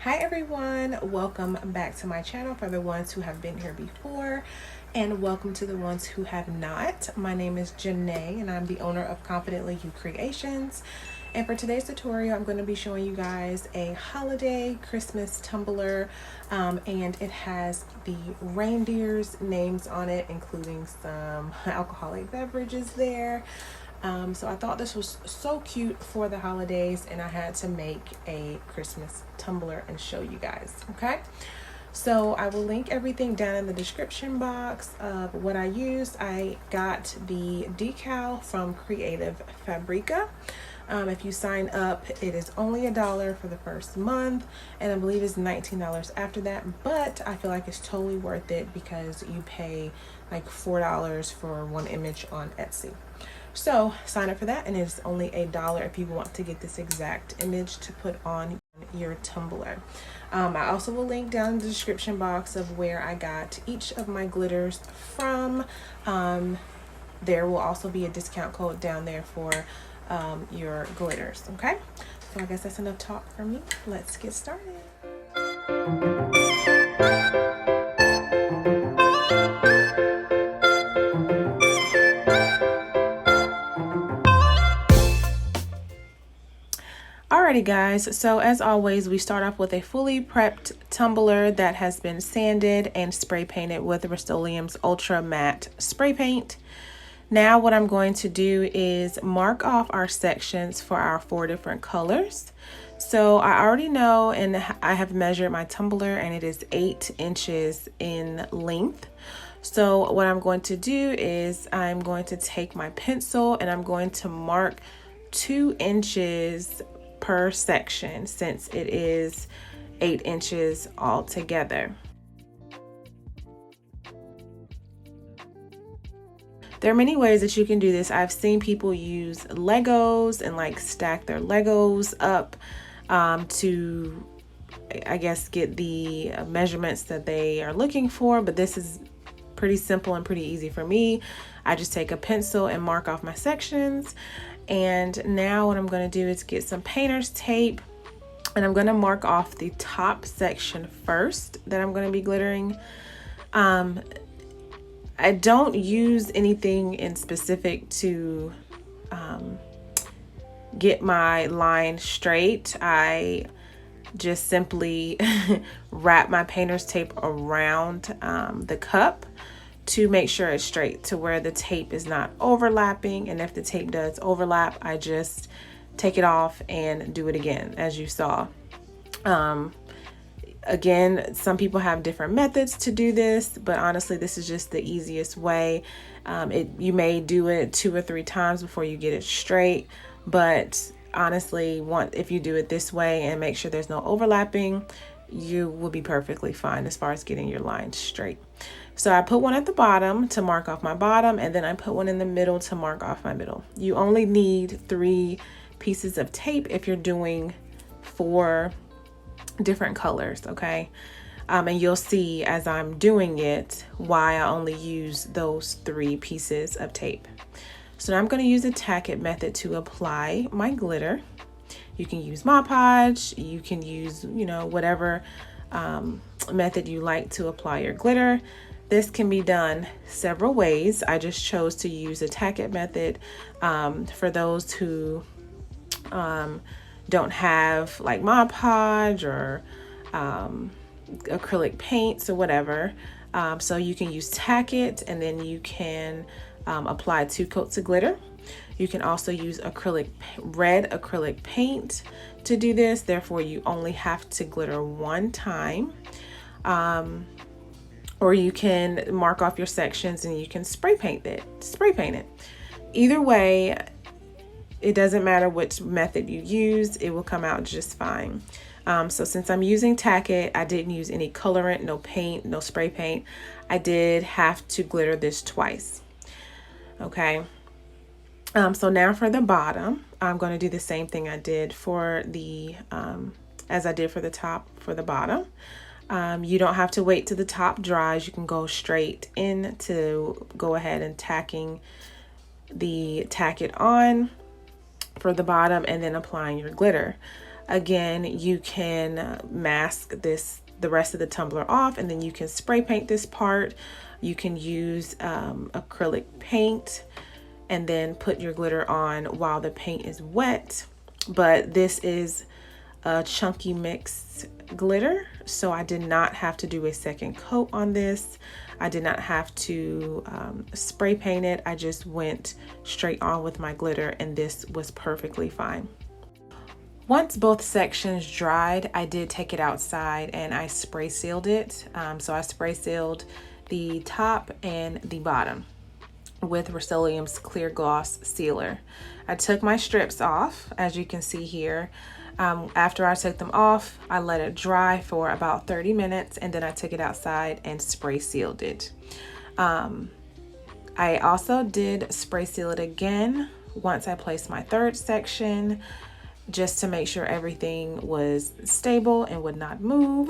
Hi everyone, welcome back to my channel for the ones who have been here before, and welcome to the ones who have not. My name is Janae and I'm the owner of Confidently You Creations. And for today's tutorial, I'm going to be showing you guys a holiday Christmas tumbler, and it has the reindeer's names on it, including some alcoholic beverages there. So I thought this was so cute for the holidays, and I had to make a Christmas tumbler and show you guys. Okay, so I will link everything down in the description box of what I used. I got the decal from Creative Fabrica. If you sign up, it is only $1 for the first month, and I believe it's $19 after that, but I feel like it's totally worth it because you pay like $4 for one image on Etsy. So sign up for that, and it's only $1 if you want to get this exact image to put on your tumbler. I also will link down in the description box of where I got each of my glitters from. There will also be a discount code down there for your glitters. Okay, so I guess that's enough talk from me. Let's get started. Alrighty guys, so as always, we start off with a fully prepped tumbler that has been sanded and spray painted with Rust-Oleum's Ultra Matte Spray Paint. Now what I'm going to do is mark off our sections for our 4 different colors. So I already know, and I have measured my tumbler, and it is 8 inches in length. So what I'm going to do is I'm going to take my pencil and I'm going to mark 2 inches per section, since it is 8 inches all together. There are many ways that you can do this. I've seen people use Legos and like stack their Legos up to, I guess, get the measurements that they are looking for, but this is pretty simple and pretty easy for me. I just take a pencil and mark off my sections. And now what I'm going to do is get some painter's tape, and I'm going to mark off the top section first that I'm going to be glittering. I don't use anything in specific to get my line straight. I just simply wrap my painter's tape around the cup to make sure it's straight, to where the tape is not overlapping. And if the tape does overlap, I just take it off and do it again, as you saw. Again, some people have different methods to do this, but honestly, this is just the easiest way. You may do it 2 or 3 times before you get it straight, but honestly, if you do it this way and make sure there's no overlapping, you will be perfectly fine as far as getting your line straight. So I put one at the bottom to mark off my bottom, and then I put one in the middle to mark off my middle. You only need 3 pieces of tape if you're doing 4 different colors, okay? And you'll see as I'm doing it why I only use those 3 pieces of tape. So now I'm going to use the Tacket method to apply my glitter. You can use Mod Podge, you can use, whatever method you like to apply your glitter. This can be done several ways. I just chose to use the Tacket method for those who don't have like Mod Podge or acrylic paints or whatever. So you can use Tacket, and then you can apply 2 coats of glitter. You can also use red acrylic paint to do this. Therefore, you only have to glitter 1 time. Or you can mark off your sections and you can spray paint it. Either way, it doesn't matter which method you use, it will come out just fine. So since I'm using Tacket, I didn't use any colorant, no paint, no spray paint. I did have to glitter this twice. Okay. So now for the bottom, I'm going to do the same thing I did for the, as I did for the top, for the bottom. You don't have to wait till the top dries. You can go straight in to go ahead and tacking the Tacket on for the bottom and then applying your glitter. Again, you can mask the rest of the tumbler off, and then you can spray paint this part. You can use acrylic paint and then put your glitter on while the paint is wet. But this is a chunky mixed glitter, so I did not have to do a second coat on this. I did not have to spray paint it. I just went straight on with my glitter, and this was perfectly fine. Once both sections dried, I did take it outside and I spray sealed it. So I spray sealed the top and the bottom with Rust-Oleum's clear gloss sealer. I took my strips off, as you can see here. After I took them off, I let it dry for about 30 minutes, and then I took it outside and spray sealed it. I also did spray seal it again once I placed my third section, just to make sure everything was stable and would not move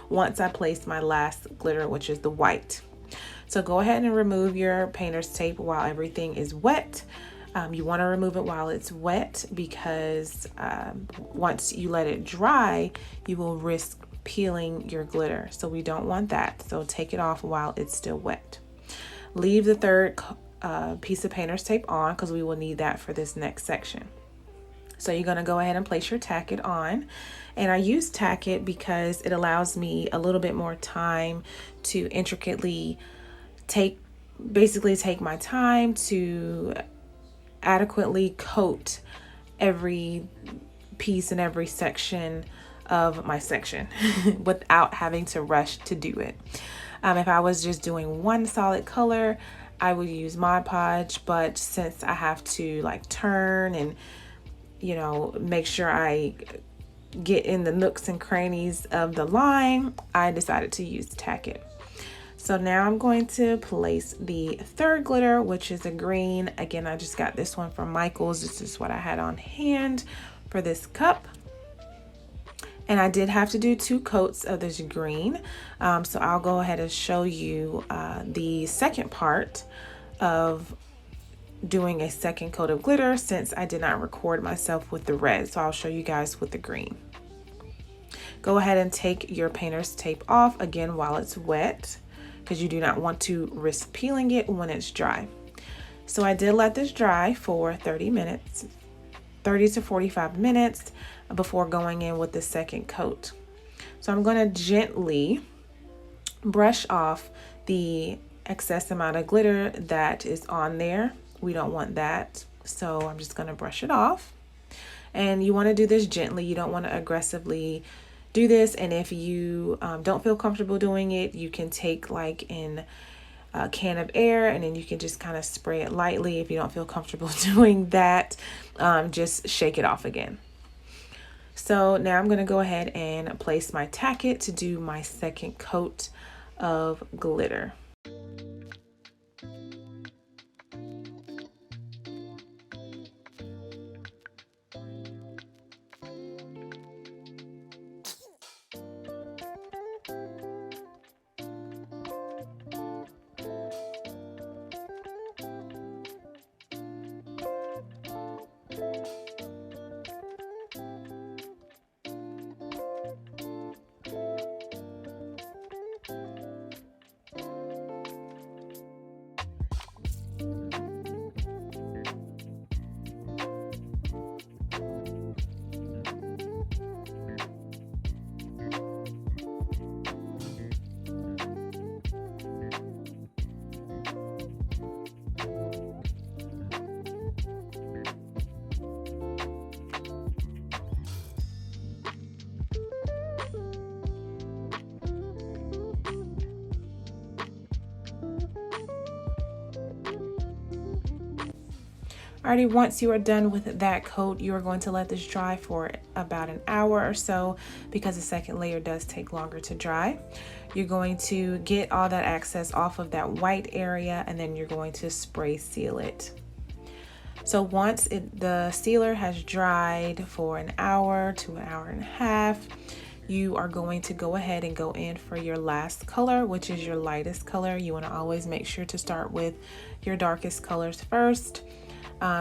once I placed my last glitter, which is the white. So go ahead and remove your painter's tape while everything is wet. You want to remove it while it's wet because once you let it dry, you will risk peeling your glitter. So we don't want that. So take it off while it's still wet. Leave the third piece of painter's tape on because we will need that for this next section. So you're going to go ahead and place your Tacket on. And I use Tacket because it allows me a little bit more time to intricately take my time to adequately coat every piece and every section of my section without having to rush to do it. If I was just doing one solid color, I would use Mod Podge, but since I have to like turn and make sure I get in the nooks and crannies of the line, I decided to use Tacket. So now I'm going to place the third glitter, which is a green. Again, I just got this one from Michael's. This is what I had on hand for this cup. And I did have to do 2 coats of this green. So I'll go ahead and show you the second part of doing a second coat of glitter, since I did not record myself with the red. So I'll show you guys with the green. Go ahead and take your painter's tape off again while it's wet, because you do not want to risk peeling it when it's dry. So I did let this dry for 30 to 45 minutes before going in with the second coat. So I'm going to gently brush off the excess amount of glitter that is on there. We don't want that. So I'm just going to brush it off. And you want to do this gently. You don't want to aggressively do this. And if you don't feel comfortable doing it, you can take like in a can of air and then you can just kind of spray it lightly. If you don't feel comfortable doing that, just shake it off again. So now I'm going to go ahead and place my Tacket to do my second coat of glitter. Alrighty, once you are done with that coat, you are going to let this dry for about an hour or so, because the second layer does take longer to dry. You're going to get all that excess off of that white area, and then you're going to spray seal it. So once the sealer has dried for an hour to an hour and a half, you are going to go ahead and go in for your last color, which is your lightest color. You want to always make sure to start with your darkest colors first.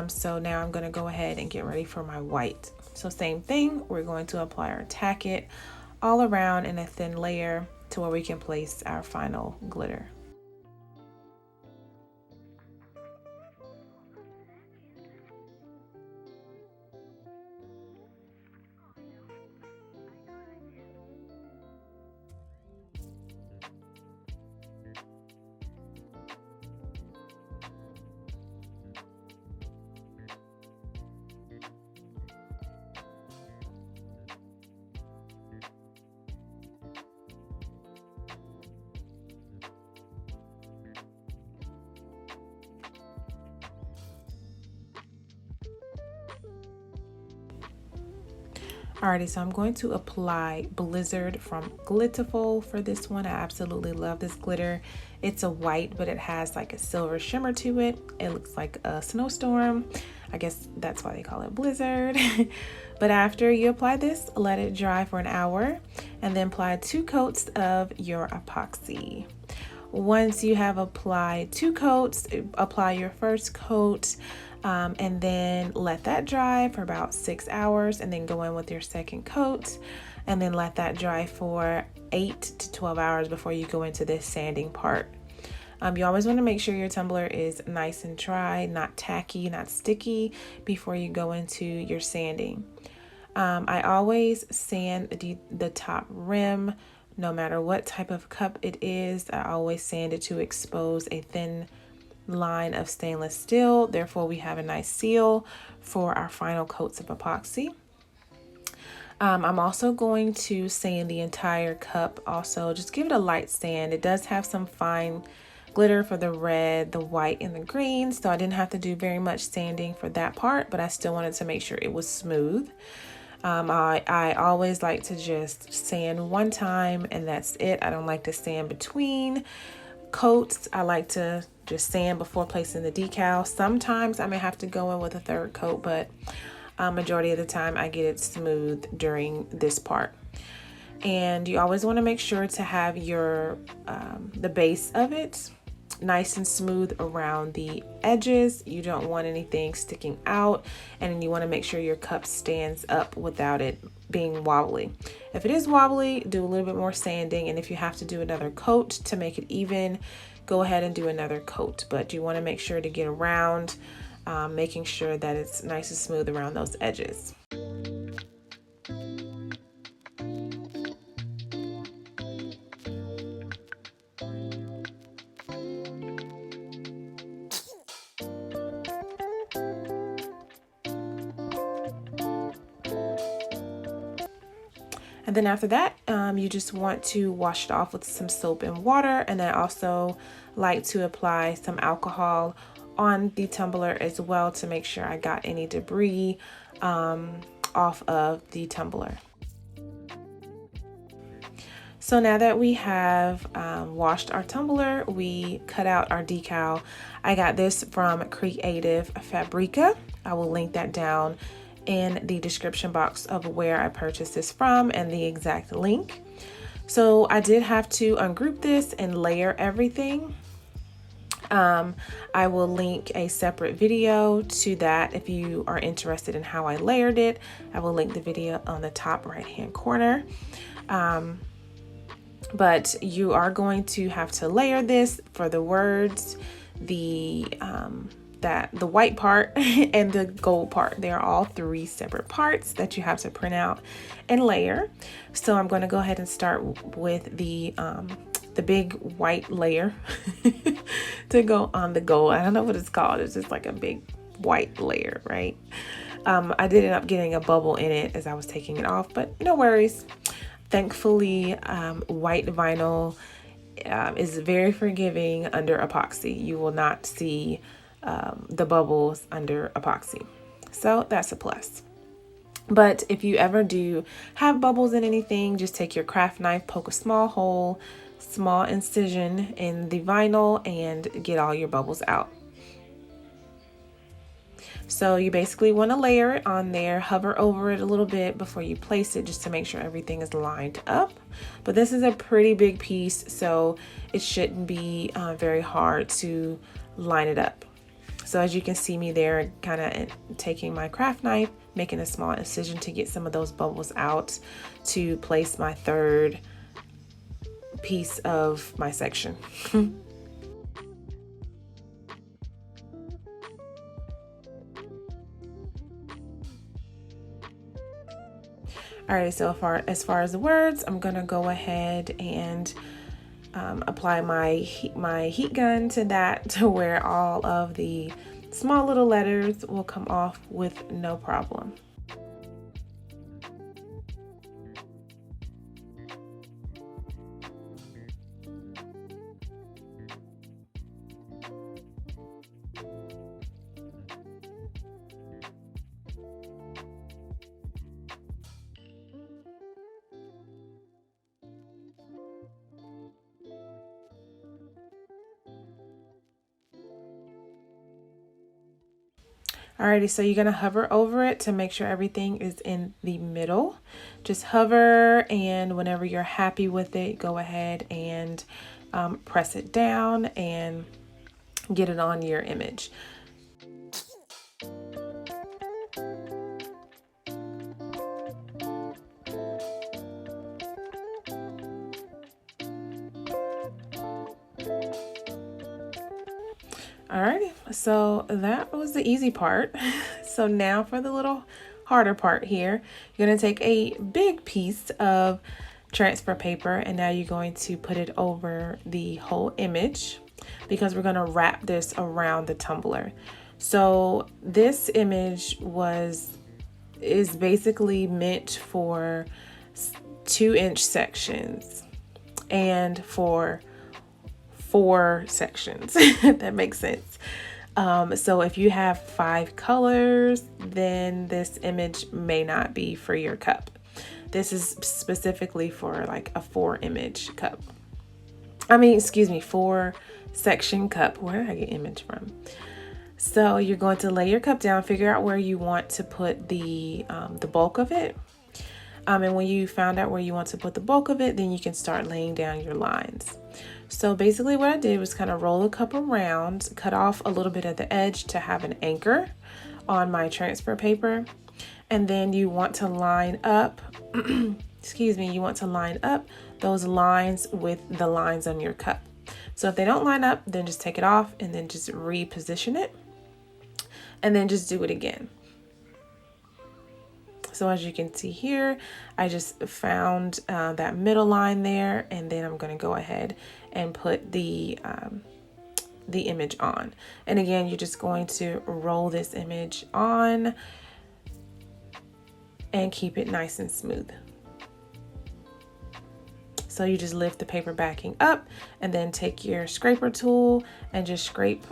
So now I'm going to go ahead and get ready for my white. So same thing, we're going to apply our Tacket all around in a thin layer to where we can place our final glitter. Alrighty, so I'm going to apply Blizzard from Glitterful for this one. I absolutely love this glitter. It's a white, but it has like a silver shimmer to it. It looks like a snowstorm. I guess that's why they call it Blizzard. But after you apply this, let it dry for an hour and then apply 2 coats of your epoxy. Once you have applied 2 coats, apply your first coat and then let that dry for about 6 hours and then go in with your second coat and then let that dry for 8 to 12 hours before you go into this sanding part. You always want to make sure your tumbler is nice and dry, not tacky, not sticky before you go into your sanding. I always sand the top rim. No matter what type of cup it is, I always sand it to expose a thin line of stainless steel. Therefore, we have a nice seal for our final coats of epoxy. I'm also going to sand the entire cup. Also, just give it a light sand. It does have some fine glitter for the red, the white, and the green, so I didn't have to do very much sanding for that part, but I still wanted to make sure it was smooth. I always like to just sand one time and that's it. I don't like to sand between coats. I like to just sand before placing the decal. Sometimes I may have to go in with a third coat, but majority of the time I get it smooth during this part. And you always want to make sure to have your the base of it nice and smooth around the edges. You don't want anything sticking out, and you want to make sure your cup stands up without it being wobbly. If it is wobbly, do a little bit more sanding, and if you have to do another coat to make it even, go ahead and do another coat. But you want to make sure to get around, making sure that it's nice and smooth around those edges. And then after that, you just want to wash it off with some soap and water. And I also like to apply some alcohol on the tumbler as well to make sure I got any debris off of the tumbler. So now that we have washed our tumbler, we cut out our decal. I got this from Creative Fabrica. I will link that down in the description box of where I purchased this from and the exact link. So I did have to ungroup this and layer everything. I will link a separate video to that if you are interested in how I layered it. I will link the video on the top right hand corner. But you are going to have to layer this for the words, the white part and the gold part. They are all 3 separate parts that you have to print out and layer. So I'm going to go ahead and start with the big white layer to go on the gold. I don't know what it's called. It's just like a big white layer, right? I did end up getting a bubble in it as I was taking it off, but no worries. Thankfully, white vinyl is very forgiving under epoxy. You will not see the bubbles under epoxy. So that's a plus. But if you ever do have bubbles in anything, just take your craft knife, poke a small hole, small incision in the vinyl, and get all your bubbles out. So you basically want to layer it on there, hover over it a little bit before you place it just to make sure everything is lined up. But this is a pretty big piece, so it shouldn't be very hard to line it up. So as you can see me there, kind of taking my craft knife, making a small incision to get some of those bubbles out to place my third piece of my section. Alright, so as far as the words, I'm gonna go ahead and apply my heat gun to that to where all of the small little letters will come off with no problem. Alrighty, so you're gonna hover over it to make sure everything is in the middle. Just hover, and whenever you're happy with it, go ahead and press it down and get it on your image. Alrighty, so that was the easy part. So now for the little harder part here, you're gonna take a big piece of transfer paper, and now you're going to put it over the whole image because we're gonna wrap this around the tumbler. So this image is basically meant for 2-inch sections and for 4 sections. That makes sense. So if you have 5 colors, then this image may not be for your cup. This is specifically for like a 4-image cup. Excuse me, 4-section cup. Where did I get image from? So you're going to lay your cup down, figure out where you want to put the bulk of it. And when you found out where you want to put the bulk of it, then you can start laying down your lines. So basically what I did was kind of roll the cup around, cut off a little bit at the edge to have an anchor on my transfer paper. And then you want to line up, you want to line up those lines with the lines on your cup. So if they don't line up, then just take it off and then just reposition it. And then just do it again. So as you can see here, I just found that middle line there, and then I'm going to go ahead and put the image on. And again, you're just going to roll this image on and keep it nice and smooth. So you just lift the paper backing up and then take your scraper tool and just scrape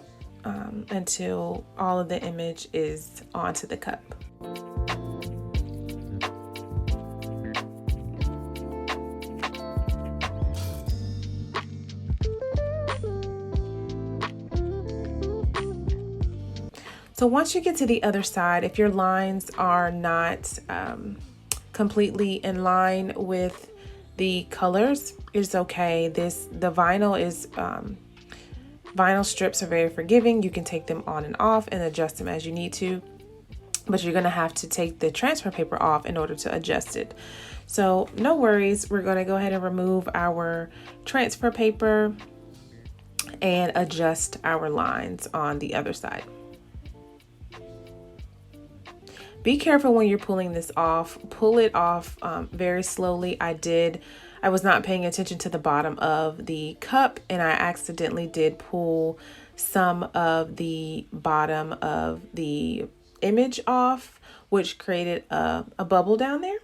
until all of the image is onto the cup. So once you get to the other side, if your lines are not completely in line with the colors, it's okay. The vinyl is vinyl strips are very forgiving. You can take them on and off and adjust them as you need to, but you're gonna have to take the transfer paper off in order to adjust it. So no worries, we're gonna go ahead and remove our transfer paper and adjust our lines on the other side. Be careful when you're pulling this off. Pull it off very slowly. I was not paying attention to the bottom of the cup, and I accidentally did pull some of the bottom of the image off, which created a bubble down there.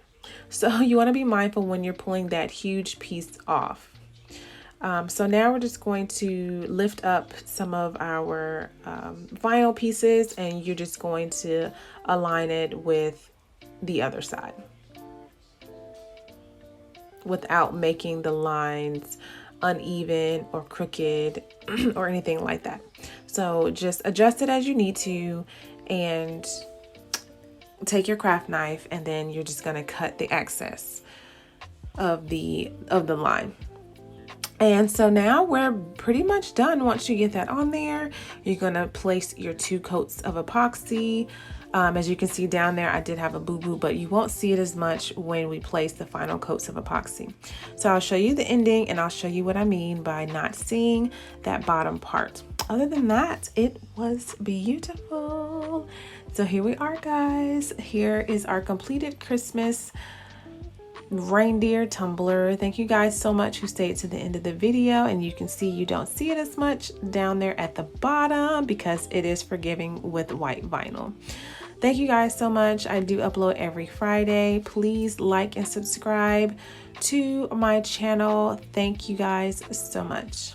So you want to be mindful when you're pulling that huge piece off. So now we're just going to lift up some of our vinyl pieces, and you're just going to align it with the other side without making the lines uneven or crooked or anything like that. So just adjust it as you need to, and take your craft knife, and then you're just going to cut the excess of the line. And so now we're pretty much done. Once you get that on there, you're gonna place your 2 coats of epoxy. As you can see down there, I did have a boo-boo, but you won't see it as much when we place the final coats of epoxy. So I'll show you the ending and I'll show you what I mean by not seeing that bottom part. Other than that, it was beautiful. So here we are, guys. Here is our completed Christmas reindeer tumbler. Thank you guys so much who stayed to the end of the video, and you can see you don't see it as much down there at the bottom because it is forgiving with white vinyl. Thank you guys so much. I do upload every Friday. Please like and subscribe to my channel. Thank you guys so much.